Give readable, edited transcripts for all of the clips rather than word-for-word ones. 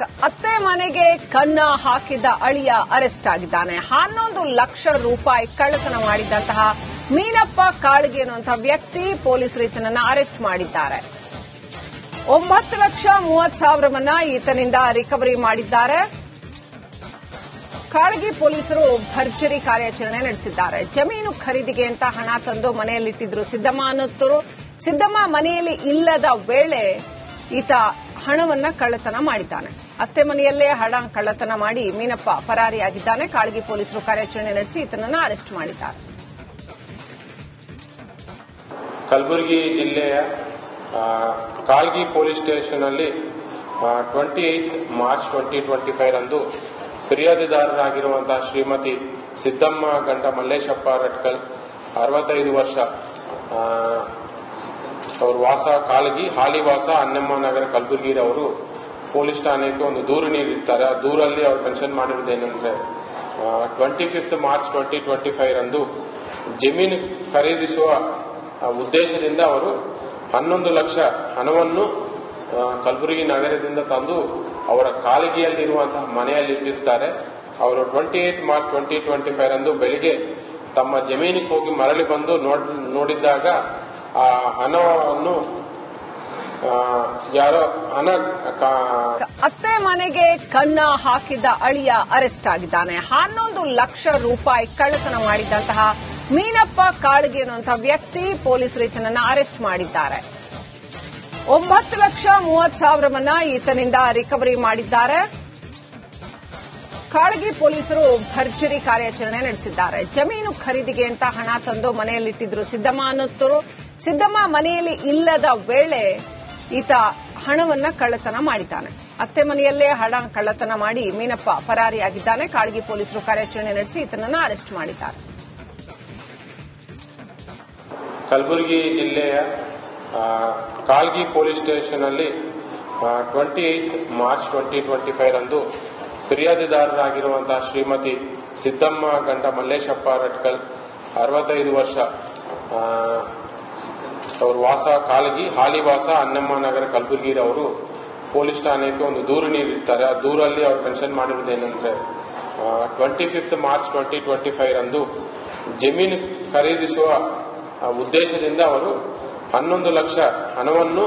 ಅತ್ತೆ ಮನೆಗೆ ಕನ್ನ ಹಾಕಿದ ಅಳಿಯ ಅರೆಸ್ಟ್ ಆಗಿದ್ದಾನೆ. 11 ಲಕ್ಷ ರೂಪಾಯಿ ಕಳ್ಳತನ ಮಾಡಿದಂತಹ ಮೀನಪ್ಪ ಕಾಳಗಿ ಎನ್ನುವಂತಹ ವ್ಯಕ್ತಿ ಪೊಲೀಸರು ಈತನನ್ನ ಅರೆಸ್ಟ್ ಮಾಡಿದ್ದಾರೆ. 9,30,30,000 ಈತನಿಂದ ರಿಕವರಿ ಮಾಡಿದ್ದಾರೆ. ಕಾಳಗಿ ಪೊಲೀಸರು ಭರ್ಜರಿ ಕಾರ್ಯಾಚರಣೆ ನಡೆಸಿದ್ದಾರೆ. ಜಮೀನು ಖರೀದಿಗೆ ಅಂತ ಹಣ ತಂದು ಮನೆಯಲ್ಲಿಟ್ಟಿದ್ರು ಸಿದ್ದಮ್ಮ ಅನ್ನುತ್ತರು. ಸಿದ್ದಮ್ಮ ಮನೆಯಲ್ಲಿ ಇಲ್ಲದ ವೇಳೆ ಈತ ಹಣವನ್ನ ಕಳ್ಳತನ ಮಾಡಿದ್ದಾನೆ. ಅತ್ತೆ ಮನೆಯಲ್ಲೇ ಹಣ ಕಳ್ಳತನ ಮಾಡಿ ಮೀನಪ್ಪ ಪರಾರಿಯಾಗಿದ್ದಾನೆ. ಕಾಳಗಿ ಪೊಲೀಸರು ಕಾರ್ಯಾಚರಣೆ ನಡೆಸಿ ಈತನನ್ನು ಅರೆಸ್ಟ್ ಮಾಡಿದ್ದಾರೆ. ಕಲಬುರಗಿ ಜಿಲ್ಲೆಯ ಕಾಳಗಿ ಪೊಲೀಸ್ ಸ್ಟೇಷನ್ ಅಲ್ಲಿ 28 ಮಾರ್ಚ್ 2025 ರಂದು ಫಿರ್ಯಾದಿದಾರರಾಗಿರುವಂತಹ ಶ್ರೀಮತಿ ಸಿದ್ದಮ್ಮ ಗಂಡ ಮಲ್ಲೇಶಪ್ಪ ರಟ್ಕಲ್ 65 ವರ್ಷ ಅವರು ವಾಸ ಕಾಳಗಿ ಹಾಲಿ ವಾಸ ಅನ್ನಮ್ಮ ನಗರ ಕಲಬುರಗಿರವರು ಪೊಲೀಸ್ ಠಾಣೆಗೆ ಒಂದು ದೂರು ನೀಡಿರ್ತಾರೆ. ಆ ದೂರಲ್ಲಿ ಅವರು ಮೆನ್ಷನ್ ಮಾಡಿರುವುದೇನೆಂದ್ರೆ 25 ಮಾರ್ಚ್ 2025 ರಂದು ಜಮೀನು ಖರೀದಿಸುವ ಉದ್ದೇಶದಿಂದ ಅವರು 11 ಲಕ್ಷ ಹಣವನ್ನು ಕಲಬುರಗಿ ನಗರದಿಂದ ತಂದು ಅವರ ಕಾಳಗಿಯಲ್ಲಿರುವಂತಹ ಮನೆಯಲ್ಲಿ ಇಟ್ಟಿರ್ತಾರೆ. ಅವರು 28 ಮಾರ್ಚ್ 2025 ರಂದು ಬೆಳಿಗ್ಗೆ ತಮ್ಮ ಜಮೀನಿಗೆ ಹೋಗಿ ಮರಳಿ ಬಂದು ನೋಡಿದ್ದಾಗ ಆ ಹಣವನ್ನು ಯಾರೋ ಅತ್ತೆ ಮನೆಗೆ ಕನ್ನ ಹಾಕಿದ ಅಳಿಯ ಅರೆಸ್ಟ್ ಆಗಿದ್ದಾನೆ. 11 ಲಕ್ಷ ರೂಪಾಯಿ ಕಳ್ಳತನ ಮಾಡಿದಂತಹ ಮೀನಪ್ಪ ಕಾಳಗಿ ಎನ್ನುವಂತಹ ವ್ಯಕ್ತಿ ಪೊಲೀಸರು ಈತನನ್ನ ಅರೆಸ್ಟ್ ಮಾಡಿದ್ದಾರೆ. 9,30,30,000 ಈತನಿಂದ ರಿಕವರಿ ಮಾಡಿದ್ದಾರೆ. ಕಾಳಗಿ ಪೊಲೀಸರು ಭರ್ಜರಿ ಕಾರ್ಯಾಚರಣೆ ನಡೆಸಿದ್ದಾರೆ. ಜಮೀನು ಖರೀದಿಗೆ ಅಂತ ಹಣ ತಂದು ಮನೆಯಲ್ಲಿಟ್ಟಿದ್ರು ಸಿದ್ದಮ್ಮ ಅನ್ನುತ್ತರು. ಸಿದ್ದಮ್ಮ ಮನೆಯಲ್ಲಿ ಇಲ್ಲದ ವೇಳೆ ಈತ ಹಣವನ್ನ ಕಳ್ಳತನ ಮಾಡಿದ್ದಾನೆ. ಅತ್ತೆ ಮನೆಯಲ್ಲೇ ಹಣ ಕಳ್ಳತನ ಮಾಡಿ ಮೀನಪ್ಪ ಪರಾರಿಯಾಗಿದ್ದಾನೆ. ಕಾಳಗಿ ಪೊಲೀಸರು ಕಾರ್ಯಾಚರಣೆ ನಡೆಸಿ ಈತನನ್ನು ಅರೆಸ್ಟ್ ಮಾಡಿದ್ದಾರೆ. ಕಲಬುರಗಿ ಜಿಲ್ಲೆಯ ಕಾಳಗಿ ಪೊಲೀಸ್ ಸ್ಟೇಷನ್ ಅಲ್ಲಿ 28 ಮಾರ್ಚ್ 2025 ರಂದು ಫಿರ್ಯಾದಿದಾರರಾಗಿರುವಂತಹ ಶ್ರೀಮತಿ ಸಿದ್ದಮ್ಮ ಗಂಡ ಮಲ್ಲೇಶಪ್ಪ ರಟ್ಕಲ್ 65 ವರ್ಷ ಅವರು ವಾಸ ಕಾಳಗಿ ಹಾಲಿ ವಾಸ ಅನ್ನಮ್ಮ ನಗರ ಕಲಬುರಗಿರವರು ಪೊಲೀಸ್ ಠಾಣೆಗೆ ಒಂದು ದೂರು ನೀಡಿರ್ತಾರೆ. ಆ ದೂರಲ್ಲಿ ಅವರು ಮೆನ್ಷನ್ ಮಾಡಿರುವುದೇನೆಂದ್ರೆ 25 ಮಾರ್ಚ್ 2025 ರಂದು ಜಮೀನು ಖರೀದಿಸುವ ಉದ್ದೇಶದಿಂದ ಅವರು 11 ಲಕ್ಷ ಹಣವನ್ನು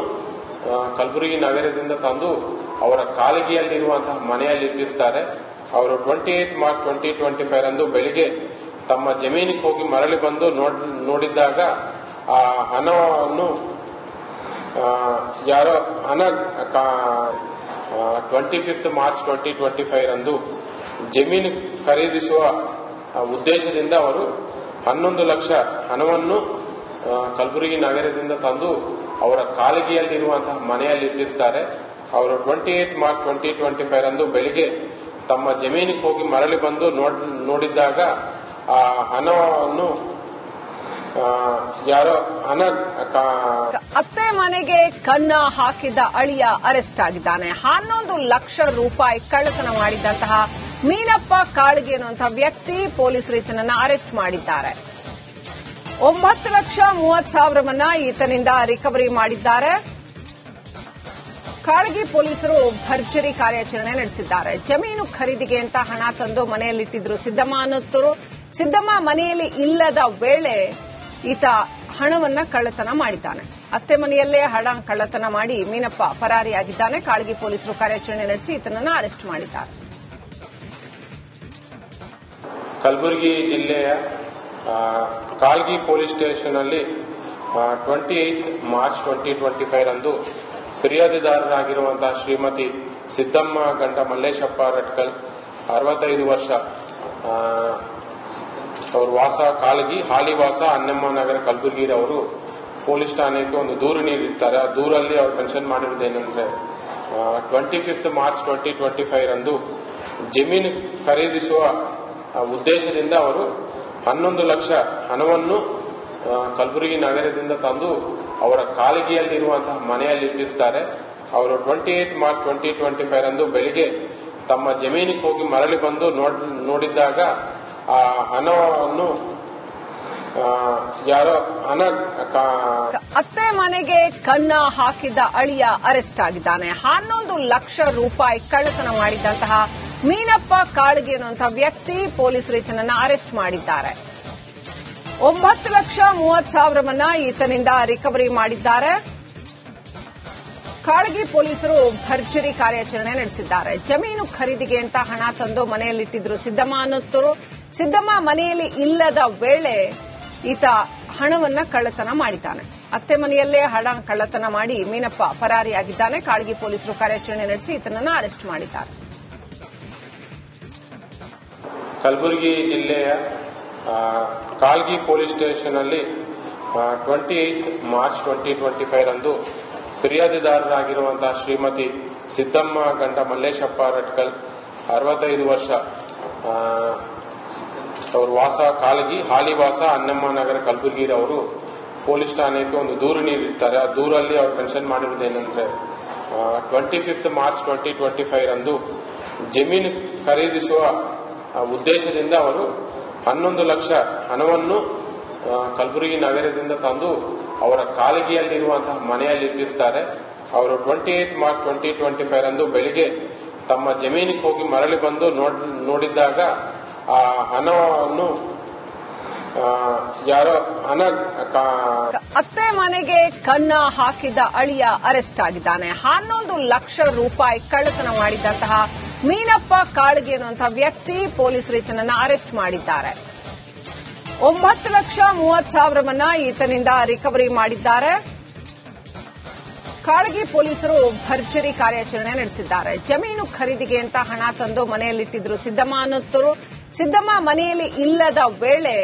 ಕಲಬುರಗಿ ನಗರದಿಂದ ತಂದು ಅವರ ಕಾಳಗಿಯಲ್ಲಿರುವಂತಹ ಮನೆಯಲ್ಲಿ ಇಟ್ಟಿರ್ತಾರೆ. ಅವರು 28 ಮಾರ್ಚ್ 2025 ರಂದು ಬೆಳಿಗ್ಗೆ ತಮ್ಮ ಜಮೀನಿಗೆ ಹೋಗಿ ಮರಳಿ ಬಂದು ನೋಡಿದ್ದಾಗ ಆ ಹಣವನ್ನು ಯಾರೋ 25 ಮಾರ್ಚ್ 2025 ರಂದು ಜಮೀನು ಖರೀದಿಸುವ ಉದ್ದೇಶದಿಂದ ಅವರು 11 ಲಕ್ಷ ಹಣವನ್ನು ಕಲಬುರಗಿ ನಗರದಿಂದ ತಂದು ಅವರ ಕಾಳಗಿಯಲ್ಲಿರುವಂತಹ ಮನೆಯಲ್ಲಿ ಇಟ್ಟಿರ್ತಾರೆ. ಅವರು 28 ಮಾರ್ಚ್ 2025 ರಂದು ಬೆಳಿಗ್ಗೆ ತಮ್ಮ ಜಮೀನಿಗೆ ಹೋಗಿ ಮರಳಿ ಬಂದು ನೋಡಿದ್ದಾಗ ಆ ಹಣವನ್ನು ಯಾರೋ ಅತ್ತೆ ಮನೆಗೆ ಕನ್ನ ಹಾಕಿದ ಅಳಿಯ ಅರೆಸ್ಟ್ ಆಗಿದ್ದಾನೆ. 11 ಲಕ್ಷ ರೂಪಾಯಿ ಕಳ್ಳತನ ಮಾಡಿದಂತಹ ಮೀನಪ್ಪ ಕಾಳಗಿ ಎನ್ನುವಂತಹ ವ್ಯಕ್ತಿ ಪೊಲೀಸರು ಈತನನ್ನ ಅರೆಸ್ಟ್ ಮಾಡಿದ್ದಾರೆ. 9,30,30,000 ಈತನಿಂದ ರಿಕವರಿ ಮಾಡಿದ್ದಾರೆ. ಕಾಳಗಿ ಪೊಲೀಸರು ಭರ್ಜರಿ ಕಾರ್ಯಾಚರಣೆ ನಡೆಸಿದ್ದಾರೆ. ಜಮೀನು ಖರೀದಿಗೆ ಅಂತ ಹಣ ತಂದು ಮನೆಯಲ್ಲಿಟ್ಟಿದ್ರು ಸಿದ್ದಮ್ಮ ಅನ್ನುತ್ತರು. ಸಿದ್ದಮ್ಮ ಮನೆಯಲ್ಲಿ ಇಲ್ಲದ ವೇಳೆ ಈತ ಹಣವನ್ನ ಕಳ್ಳತನ ಮಾಡಿದ್ದಾನೆ. ಅತ್ತೆ ಮನೆಯಲ್ಲೇ ಹಣ ಕಳ್ಳತನ ಮಾಡಿ ಮೀನಪ್ಪ ಪರಾರಿಯಾಗಿದ್ದಾನೆ. ಕಾಳಗಿ ಪೊಲೀಸರು ಕಾರ್ಯಾಚರಣೆ ನಡೆಸಿ ಈತನನ್ನು ಅರೆಸ್ಟ್ ಮಾಡಿದ್ದಾರೆ. ಕಲಬುರಗಿ ಜಿಲ್ಲೆಯ ಕಾಳಗಿ ಪೊಲೀಸ್ ಸ್ಟೇಷನ್ ಅಲ್ಲಿ 28 ಮಾರ್ಚ್ 2025 ರಂದು ಫಿರ್ಯಾದಿದಾರರಾಗಿರುವಂತಹ ಶ್ರೀಮತಿ ಸಿದ್ದಮ್ಮ ಗಂಡ ಮಲ್ಲೇಶಪ್ಪ ರಟ್ಕಲ್ 65 ವರ್ಷ ಅವರು ವಾಸ ಕಾಳಗಿ ಹಾಲಿ ವಾಸ ಅನ್ನಮ್ಮ ನಗರ ಕಲಬುರಗಿರವರು ಪೊಲೀಸ್ ಠಾಣೆಗೆ ಒಂದು ದೂರು ನೀಡಿರ್ತಾರೆ. ಆ ದೂರಲ್ಲಿ ಅವರು ಮೆನ್ಷನ್ ಮಾಡಿರುವುದೇನೆಂದ್ರೆ 25 ಮಾರ್ಚ್ 2025 ರಂದು ಜಮೀನು ಖರೀದಿಸುವ ಉದ್ದೇಶದಿಂದ ಅವರು 11 ಲಕ್ಷ ಹಣವನ್ನು ಕಲಬುರಗಿ ನಗರದಿಂದ ತಂದು ಅವರ ಕಾಳಗಿಯಲ್ಲಿರುವಂತಹ ಮನೆಯಲ್ಲಿ ಇಟ್ಟಿರ್ತಾರೆ. ಅವರು 28 ಮಾರ್ಚ್ 2025 ರಂದು ಬೆಳಿಗ್ಗೆ ತಮ್ಮ ಜಮೀನಿಗೆ ಹೋಗಿ ಮರಳಿ ಬಂದು ನೋಡಿದ್ದಾಗ ಆ ಹಣವನ್ನು ಯಾರೋ ಹಣ ಅತ್ತೆ ಮನೆಗೆ ಕನ್ನ ಹಾಕಿದ ಅಳಿಯ ಅರೆಸ್ಟ್ ಆಗಿದ್ದಾನೆ. 11 ಲಕ್ಷ ರೂಪಾಯಿ ಕಳ್ಳತನ ಮಾಡಿದಂತಹ ಮೀನಪ್ಪ ಕಾಳಗಿ ಅನ್ನುವಂತಹ ವ್ಯಕ್ತಿ ಪೊಲೀಸರು ಈತನನ್ನ ಅರೆಸ್ಟ್ ಮಾಡಿದ್ದಾರೆ. 9,30,000 ಈತನಿಂದ ರಿಕವರಿ ಮಾಡಿದ್ದಾರೆ. ಕಾಳಗಿ ಪೊಲೀಸರು ಭರ್ಜರಿ ಕಾರ್ಯಾಚರಣೆ ನಡೆಸಿದ್ದಾರೆ. ಜಮೀನು ಖರೀದಿಗೆ ಅಂತ ಹಣ ತಂದು ಮನೆಯಲ್ಲಿಟ್ಟಿದ್ರು ಸಿದ್ದಮ್ಮ ಅನ್ನೋರು. ಸಿದ್ದಮ್ಮ ಮನೆಯಲ್ಲಿ ಇಲ್ಲದ ವೇಳೆ ಈತ ಹಣವನ್ನ ಕಳ್ಳತನ ಮಾಡಿದ್ದಾನೆ. ಅತ್ತೆ ಮನೆಯಲ್ಲೇ ಹಣ ಕಳ್ಳತನ ಮಾಡಿ ಮೀನಪ್ಪ ಪರಾರಿಯಾಗಿದ್ದಾನೆ. ಕಾಳಗಿ ಪೊಲೀಸರು ಕಾರ್ಯಾಚರಣೆ ನಡೆಸಿ ಈತನನ್ನ ಅರೆಸ್ಟ್ ಮಾಡಿದ್ದಾರೆ. ಕಲಬುರಗಿ ಜಿಲ್ಲೆಯ ಕಾಳಗಿ ಪೊಲೀಸ್ ಸ್ಟೇಷನ್ ಅಲ್ಲಿ 28 ಮಾರ್ಚ್ 2025 ರಂದು ಫಿರ್ಯಾದಿದಾರರಾಗಿರುವಂತಹ ಶ್ರೀಮತಿ ಸಿದ್ದಮ್ಮ ಗಂಡ ಮಲ್ಲೇಶಪ್ಪ ರಟ್ಕಲ್ 65 ವರ್ಷ ಅವರು ವಾಸ ಕಾಳಗಿ ಹಾಲಿವಾಸ ಅನ್ನಮ್ಮ ನಗರ ಕಲಬುರಗಿ ಅವರು ಪೊಲೀಸ್ ಠಾಣೆಗೆ ಒಂದು ದೂರು ನೀಡಿರ್ತಾರೆ. ಆ ದೂರಲ್ಲಿ ಅವರು ಮೆನ್ಷನ್ ಮಾಡಿರುವುದೇನೆಂದ್ರೆ 25 ಮಾರ್ಚ್ 2025 ರಂದು ಜಮೀನು ಖರೀದಿಸುವ ಉದ್ದೇಶದಿಂದ ಅವರು 11 ಲಕ್ಷ ಹಣವನ್ನು ಕಲಬುರಗಿ ನಗರದಿಂದ ತಂದು ಅವರ ಕಾಳಗಿಯಲ್ಲಿರುವಂತಹ ಮನೆಯಲ್ಲಿ ಇಟ್ಟಿರ್ತಾರೆ. ಅವರು 28 ಮಾರ್ಚ್ 2025 ರಂದು ಬೆಳಿಗ್ಗೆ ತಮ್ಮ ಜಮೀನಿಗೆ ಹೋಗಿ ಮರಳಿ ಬಂದು ನೋಡಿದ್ದಾಗ ಆ ಹಣವನ್ನು ಯಾರೋ ಅತ್ತೆ ಮನೆಗೆ ಕನ್ನ ಹಾಕಿದ ಅಳಿಯ ಅರೆಸ್ಟ್ ಆಗಿದ್ದಾನೆ. 11 ಲಕ್ಷ ರೂಪಾಯಿ ಕಳ್ಳತನ ಮಾಡಿದಂತಹ ಮೀನಪ್ಪ ಕಾಳಗಿ ಅನ್ನುವಂತಹ ವ್ಯಕ್ತಿ ಪೊಲೀಸರು ಈತನನ್ನ ಅರೆಸ್ಟ್ ಮಾಡಿದ್ದಾರೆ. 9,30,000 ಈತನಿಂದ ರಿಕವರಿ ಮಾಡಿದ್ದಾರೆ. ಕಾಳಗಿ ಪೊಲೀಸರು ಭರ್ಜರಿ ಕಾರ್ಯಾಚರಣೆ ನಡೆಸಿದ್ದಾರೆ. ಜಮೀನು ಖರೀದಿಗೆ ಅಂತ ಹಣ ತಂದು ಮನೆಯಲ್ಲಿಟ್ಟಿದ್ರು ಸಿದ್ದಮ್ಮ ಅನ್ನೋರು. ಸಿದ್ದಮ್ಮ ಮನೆಯಲ್ಲಿ ಇಲ್ಲದ ವೇಳೆ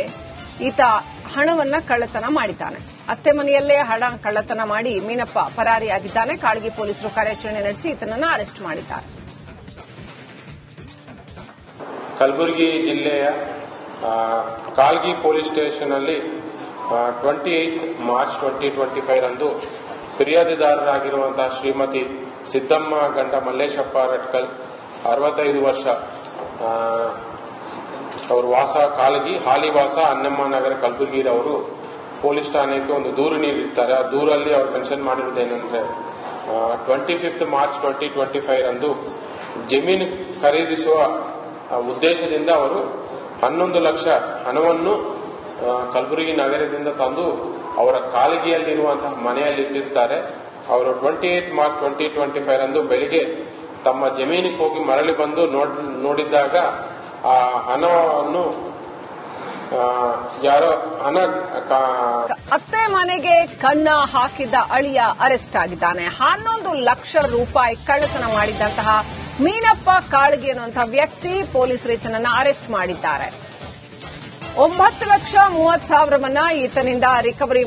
ಈತ ಹಣವನ್ನ ಕಳ್ಳತನ ಮಾಡಿದ್ದಾನೆ. ಅತ್ತೆ ಮನೆಯಲ್ಲೇ ಹಣ ಕಳ್ಳತನ ಮಾಡಿ ಮೀನಪ್ಪ ಪರಾರಿಯಾಗಿದ್ದಾನೆ. ಕಾಳಗಿ ಪೊಲೀಸರು ಕಾರ್ಯಾಚರಣೆ ನಡೆಸಿ ಈತನನ್ನ ಅರೆಸ್ಟ್ ಮಾಡಿದ್ದಾರೆ. ಕಲಬುರಗಿ ಜಿಲ್ಲೆಯ ಕಾಳಗಿ ಪೊಲೀಸ್ ಸ್ಟೇಷನ್ ಅಲ್ಲಿ 28 ಮಾರ್ಚ್ 2025 ರಂದು ಫಿರ್ಯಾದಿದಾರರಾಗಿರುವಂತಹ ಶ್ರೀಮತಿ ಸಿದ್ದಮ್ಮ ಗಂಡ ಮಲ್ಲೇಶಪ್ಪ ರಟ್ಕಲ್ 65 ವರ್ಷ ಅವರು ವಾಸ ಕಾಳಗಿ ಹಾಲಿವಾಸ ಅನ್ನಮ್ಮ ನಗರ ಕಲಬುರಗಿ ಅವರು ಪೊಲೀಸ್ ಠಾಣೆಗೆ ಒಂದು ದೂರು ನೀಡಿರ್ತಾರೆ. ಆ ದೂರಲ್ಲಿ ಅವರು ಮೆನ್ಷನ್ ಮಾಡಿರುವುದೇನೆಂದ್ರೆ 25 ಮಾರ್ಚ್ 2025 ರಂದು ಜಮೀನು ಖರೀದಿಸುವ ಉದ್ದೇಶದಿಂದ ಅವರು 11 ಲಕ್ಷ ಹಣವನ್ನು ಕಲಬುರಗಿ ನಗರದಿಂದ ತಂದು ಅವರ ಕಾಳಗಿಯಲ್ಲಿರುವಂತಹ ಮನೆಯಲ್ಲಿ ಇಟ್ಟಿರ್ತಾರೆ. ಅವರು 28 ಮಾರ್ಚ್ 2025 ರಂದು ಬೆಳಿಗ್ಗೆ ತಮ್ಮ ಜಮೀನಿಗೆ ಹೋಗಿ ಮರಳಿ ಬಂದು ನೋಡಿದ್ದಾಗ ಆ ಹಣವನ್ನು ಯಾರೋ ಅತ್ತೆ ಮನೆಗೆ ಕನ್ನ ಹಾಕಿದ ಅಳಿಯ ಅರೆಸ್ಟ್ ಆಗಿದ್ದಾನೆ. 11 ಲಕ್ಷ ರೂಪಾಯಿ ಕಳ್ಳತನ ಮಾಡಿದಂತಹ ಮೀನಪ್ಪ ಕಾಳಗಿ ಅನ್ನುವಂತಹ ವ್ಯಕ್ತಿ ಪೊಲೀಸರು ಈತನನ್ನ ಅರೆಸ್ಟ್ ಮಾಡಿದ್ದಾರೆ. 9,30,000 ಈತನಿಂದ ರಿಕವರಿ